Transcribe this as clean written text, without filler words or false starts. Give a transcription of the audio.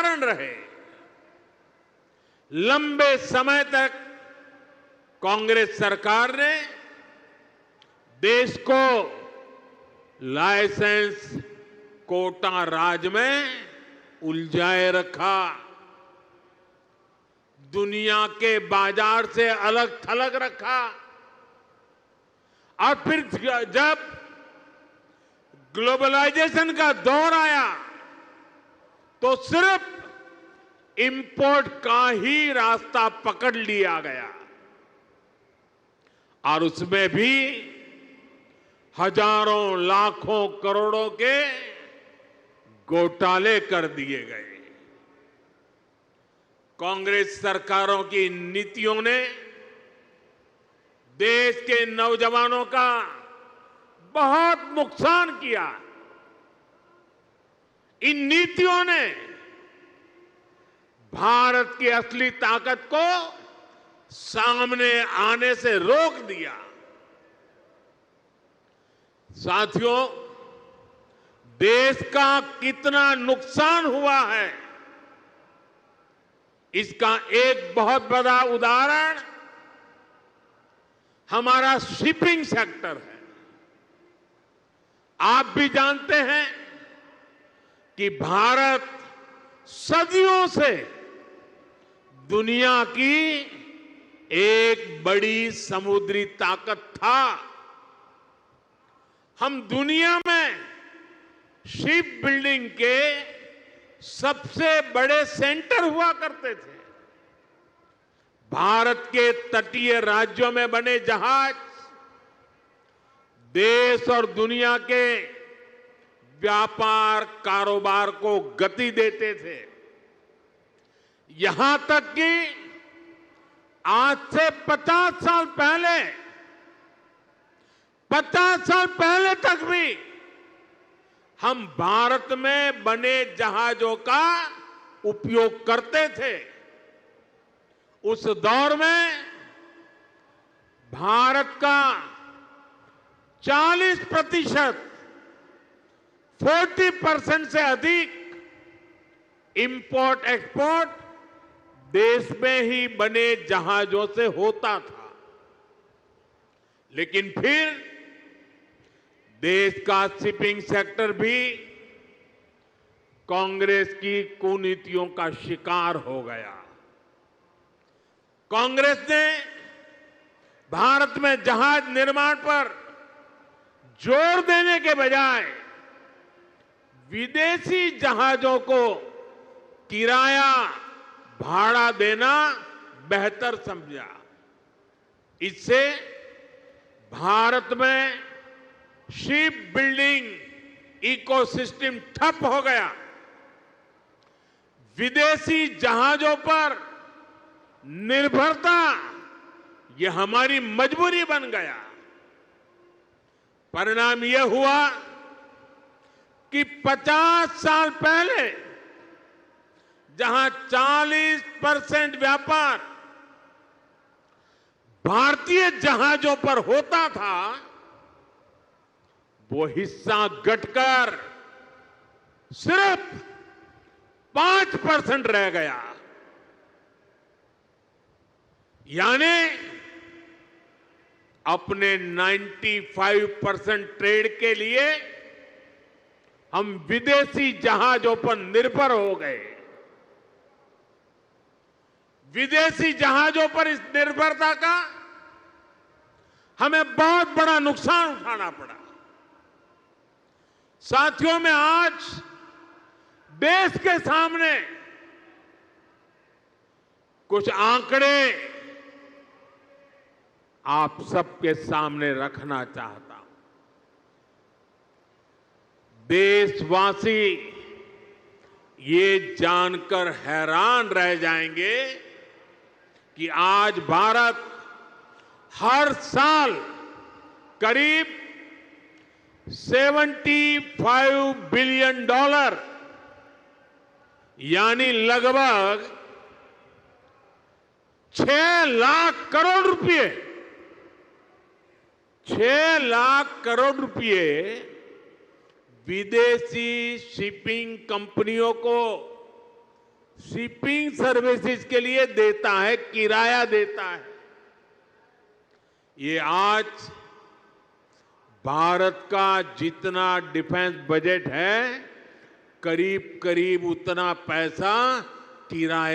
कारण रहे। लंबे समय तक कांग्रेस सरकार ने देश को लाइसेंस कोटा राज में उलझाए रखा, दुनिया के बाजार से अलग थलग रखा। और फिर जब ग्लोबलाइजेशन का दौर आया तो सिर्फ इंपोर्ट का ही रास्ता पकड़ लिया गया और उसमें भी हजारों लाखों करोड़ों के घोटाले कर दिए गए। कांग्रेस सरकारों की नीतियों ने देश के नौजवानों का बहुत नुकसान किया। इन नीतियों ने भारत की असली ताकत को सामने आने से रोक दिया। साथियों, देश का कितना नुकसान हुआ है, इसका एक बहुत बड़ा उदाहरण हमारा शिपिंग सेक्टर है। आप भी जानते हैं कि भारत सदियों से दुनिया की एक बड़ी समुद्री ताकत था। हम दुनिया में शिप बिल्डिंग के सबसे बड़े सेंटर हुआ करते थे। भारत के तटीय राज्यों में बने जहाज देश और दुनिया के व्यापार कारोबार को गति देते थे। यहां तक कि आज से 50 साल पहले तक भी हम भारत में बने जहाजों का उपयोग करते थे। उस दौर में भारत का 40% 40% से अधिक इंपोर्ट एक्सपोर्ट देश में ही बने जहाजों से होता था। लेकिन फिर देश का शिपिंग सेक्टर भी कांग्रेस की कुनीतियों का शिकार हो गया। कांग्रेस ने भारत में जहाज निर्माण पर जोर देने के बजाय विदेशी जहाजों को किराया भाड़ा देना बेहतर समझा। इससे भारत में शिप बिल्डिंग इकोसिस्टम ठप हो गया। विदेशी जहाजों पर निर्भरता यह हमारी मजबूरी बन गया। परिणाम यह हुआ कि 50 साल पहले जहां 40% व्यापार भारतीय जहाजों पर होता था, वो हिस्सा घटकर सिर्फ 5% रह गया। यानी अपने 95% ट्रेड के लिए हम विदेशी जहाजों पर निर्भर हो गए। विदेशी जहाजों पर इस निर्भरता का हमें बहुत बड़ा नुकसान उठाना पड़ा। साथियों, में आज देश के सामने कुछ आंकड़े आप सबके सामने रखना चाहता हूं। देशवासी ये जानकर हैरान रह जाएंगे कि आज भारत हर साल करीब $75 बिलियन यानी लगभग 6 लाख करोड़ रुपए 6 लाख करोड़ रुपए विदेशी शिपिंग कंपनियों को शिपिंग सर्विसेज के लिए देता है, किराया देता है। ये आज भारत का जितना डिफेंस बजट है, करीब करीब उतना पैसा किराया